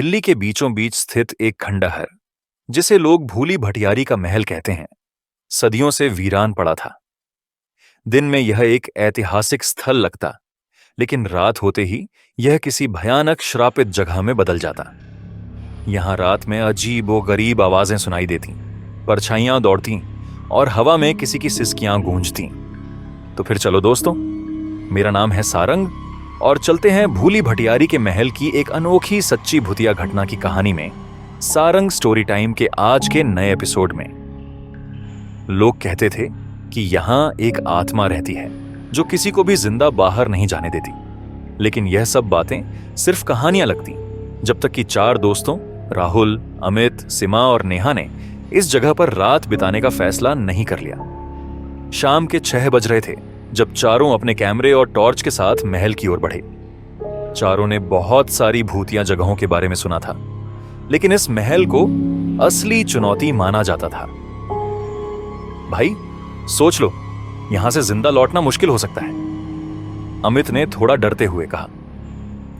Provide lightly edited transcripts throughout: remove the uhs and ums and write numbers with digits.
दिल्ली के बीचों बीच स्थित एक खंडहर, जिसे लोग भूली भटियारी का महल कहते हैं, सदियों से वीरान पड़ा था। दिन में यह एक ऐतिहासिक स्थल लगता, लेकिन रात होते ही यह किसी भयानक श्रापित जगह में बदल जाता। यहां रात में अजीब व गरीब आवाजें सुनाई देती, परछाइयां दौड़ती और हवा में किसी की सिसकियां गूंजती। तो फिर चलो दोस्तों, मेरा नाम है सारंग और चलते हैं भूली भटियारी के महल की एक अनोखी सच्ची भूतिया घटना की कहानी में, सारंग स्टोरी टाइम के आज के नए एपिसोड में। लोग कहते थे कि यहां एक आत्मा रहती है जो किसी को भी जिंदा बाहर नहीं जाने देती, लेकिन यह सब बातें सिर्फ कहानियां लगती जब तक कि चार दोस्तों राहुल, अमित, सीमा और नेहा ने इस जगह पर रात बिताने का फैसला नहीं कर लिया। शाम के 6 बज रहे थे जब चारों अपने कैमरे और टॉर्च के साथ महल की ओर बढ़े। चारों ने बहुत सारी भूतिया जगहों के बारे में सुना था, लेकिन इस महल को असली चुनौती माना जाता था। भाई सोच लो, यहां से जिंदा लौटना मुश्किल हो सकता है, अमित ने थोड़ा डरते हुए कहा।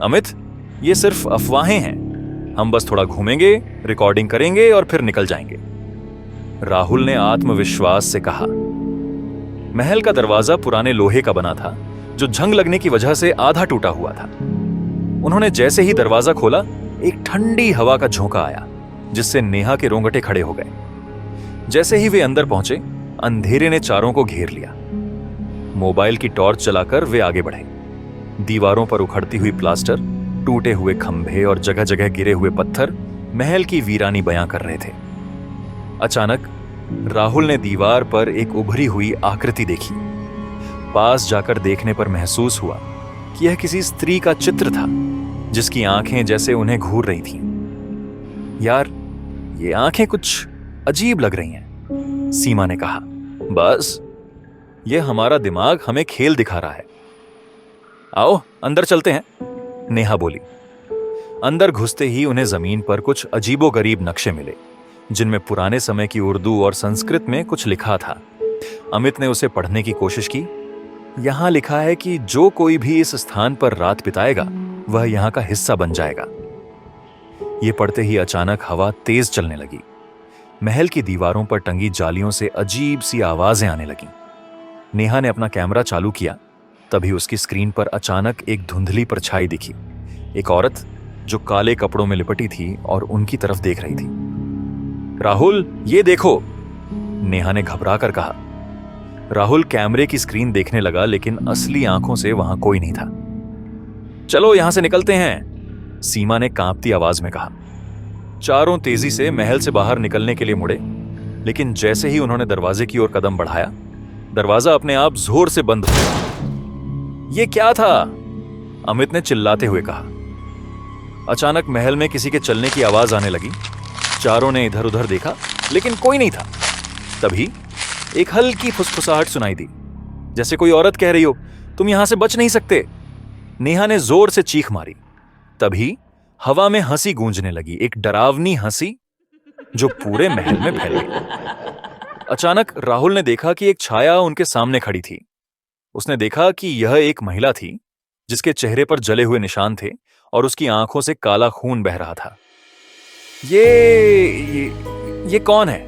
अमित, ये सिर्फ अफवाहें हैं, हम बस थोड़ा घूमेंगे, रिकॉर्डिंग करेंगे और फिर निकल जाएंगे, राहुल ने आत्मविश्वास से कहा। महल का दरवाजा पुराने लोहे का बना था, जो जंग लगने की वजह से आधा टूटा हुआ था। उन्होंने जैसे ही दरवाजा खोला, एक ठंडी हवा का झोंका आया, जिससे नेहा के रोंगटे खड़े हो गए। जैसे ही वे अंदर पहुंचे, अंधेरे ने चारों को घेर लिया। मोबाइल की टॉर्च जलाकर वे आगे बढ़े। दीवारों पर उखड़ती हुई प्लास्टर, टूटे हुए खंभे और जगह जगह गिरे हुए पत्थर महल की वीरानी बयां कर रहे थे। अचानक राहुल ने दीवार पर एक उभरी हुई आकृति देखी। पास जाकर देखने पर महसूस हुआ कि यह किसी स्त्री का चित्र था, जिसकी आंखें जैसे उन्हें घूर रही थीं। यार, ये आंखें कुछ अजीब लग रही हैं, सीमा ने कहा। बस, यह हमारा दिमाग हमें खेल दिखा रहा है। आओ अंदर चलते हैं, नेहा बोली। अंदर घुसते ही उन्हें जमीन पर कुछ अजीबोगरीब नक्शे मिले, जिनमें पुराने समय की उर्दू और संस्कृत में कुछ लिखा था। अमित ने उसे पढ़ने की कोशिश की। यहां लिखा है कि जो कोई भी इस स्थान पर रात बिताएगा, वह यहां का हिस्सा बन जाएगा। यह पढ़ते ही अचानक हवा तेज चलने लगी। महल की दीवारों पर टंगी जालियों से अजीब सी आवाजें आने लगीं। नेहा ने अपना कैमरा चालू किया, तभी उसकी स्क्रीन पर अचानक एक धुंधली परछाई दिखी। एक औरत जो काले कपड़ों में लिपटी थी और उनकी तरफ देख रही थी। राहुल, ये देखो, नेहा ने घबरा कर कहा। राहुल कैमरे की स्क्रीन देखने लगा, लेकिन असली आंखों से वहां कोई नहीं था। चलो यहां से निकलते हैं, सीमा ने कांपती आवाज में कहा। चारों तेजी से महल से बाहर निकलने के लिए मुड़े, लेकिन जैसे ही उन्होंने दरवाजे की ओर कदम बढ़ाया, दरवाजा अपने आप जोर से बंद हो गया। यह क्या था? अमित ने चिल्लाते हुए कहा। अचानक महल में किसी के चलने की आवाज आने लगी। चारों ने इधर उधर देखा, लेकिन कोई नहीं था। तभी एक हल्की फुसफुसाहट सुनाई दी, जैसे कोई औरत कह रही हो, तुम यहां से बच नहीं सकते। नेहा ने जोर से चीख मारी। तभी हवा में हंसी गूंजने लगी, एक डरावनी हंसी जो पूरे महल में फैल गई। अचानक राहुल ने देखा कि एक छाया उनके सामने खड़ी थी। उसने देखा कि यह एक महिला थी, जिसके चेहरे पर जले हुए निशान थे और उसकी आंखों से काला खून बह रहा था। ये कौन है?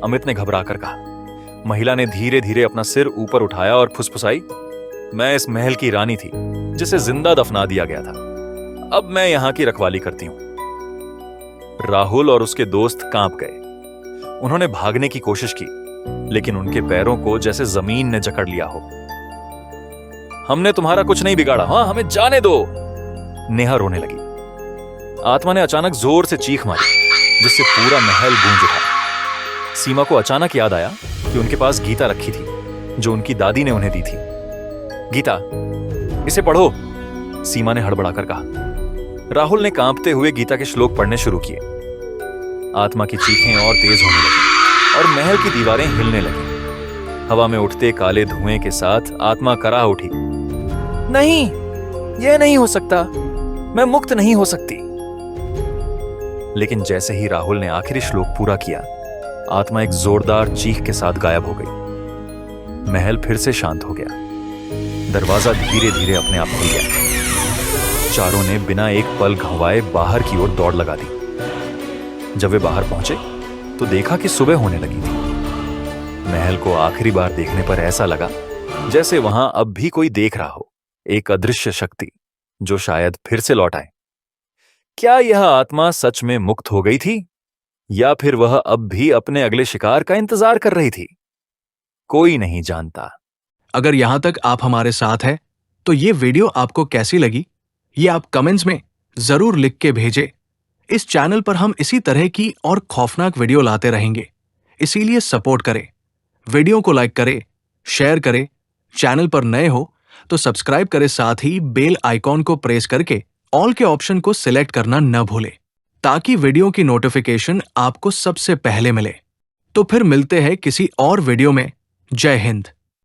अमित ने घबरा कर कहा। महिला ने धीरे धीरे अपना सिर ऊपर उठाया और फुसफुसाई, मैं इस महल की रानी थी, जिसे जिंदा दफना दिया गया था। अब मैं यहां की रखवाली करती हूं। राहुल और उसके दोस्त कांप गए। उन्होंने भागने की कोशिश की, लेकिन उनके पैरों को जैसे जमीन ने जकड़ लिया हो। हमने तुम्हारा कुछ नहीं बिगाड़ा, हाँ, हमें जाने दो, नेहा रोने लगी। आत्मा ने अचानक जोर से चीख मारी, जिससे पूरा महल गूंज उठा। सीमा को अचानक याद आया कि उनके पास गीता रखी थी, जो उनकी दादी ने उन्हें दी थी। गीता, इसे पढ़ो, सीमा ने हड़बड़ाकर कहा। राहुल ने कांपते हुए गीता के श्लोक पढ़ने शुरू किए। आत्मा की चीखें और तेज होने लगी और महल की दीवारें हिलने लगी। हवा में उठते काले धुएं के साथ आत्मा कराह उठी, नहीं, यह नहीं हो सकता, मैं मुक्त नहीं हो सकती। लेकिन जैसे ही राहुल ने आखिरी श्लोक पूरा किया, आत्मा एक जोरदार चीख के साथ गायब हो गई। महल फिर से शांत हो गया। दरवाजा धीरे धीरे अपने आप खुल गया। चारों ने बिना एक पल घंवाए बाहर की ओर दौड़ लगा दी। जब वे बाहर पहुंचे तो देखा कि सुबह होने लगी थी। महल को आखिरी बार देखने पर ऐसा लगा जैसे वहां अब भी कोई देख रहा हो, एक अदृश्य शक्ति जो शायद फिर से लौट आए। क्या यह आत्मा सच में मुक्त हो गई थी या फिर वह अब भी अपने अगले शिकार का इंतजार कर रही थी? कोई नहीं जानता। अगर यहां तक आप हमारे साथ हैं, तो ये वीडियो आपको कैसी लगी ये आप कमेंट्स में जरूर लिख के भेजें। इस चैनल पर हम इसी तरह की और खौफनाक वीडियो लाते रहेंगे, इसीलिए सपोर्ट करें। वीडियो को लाइक करें, शेयर करें, चैनल पर नए हो तो सब्सक्राइब करें, साथ ही बेल आइकॉन को प्रेस करके ऑल के ऑप्शन को सिलेक्ट करना न भूलें, ताकि वीडियो की नोटिफिकेशन आपको सबसे पहले मिले। तो फिर मिलते हैं किसी और वीडियो में। जय हिंद।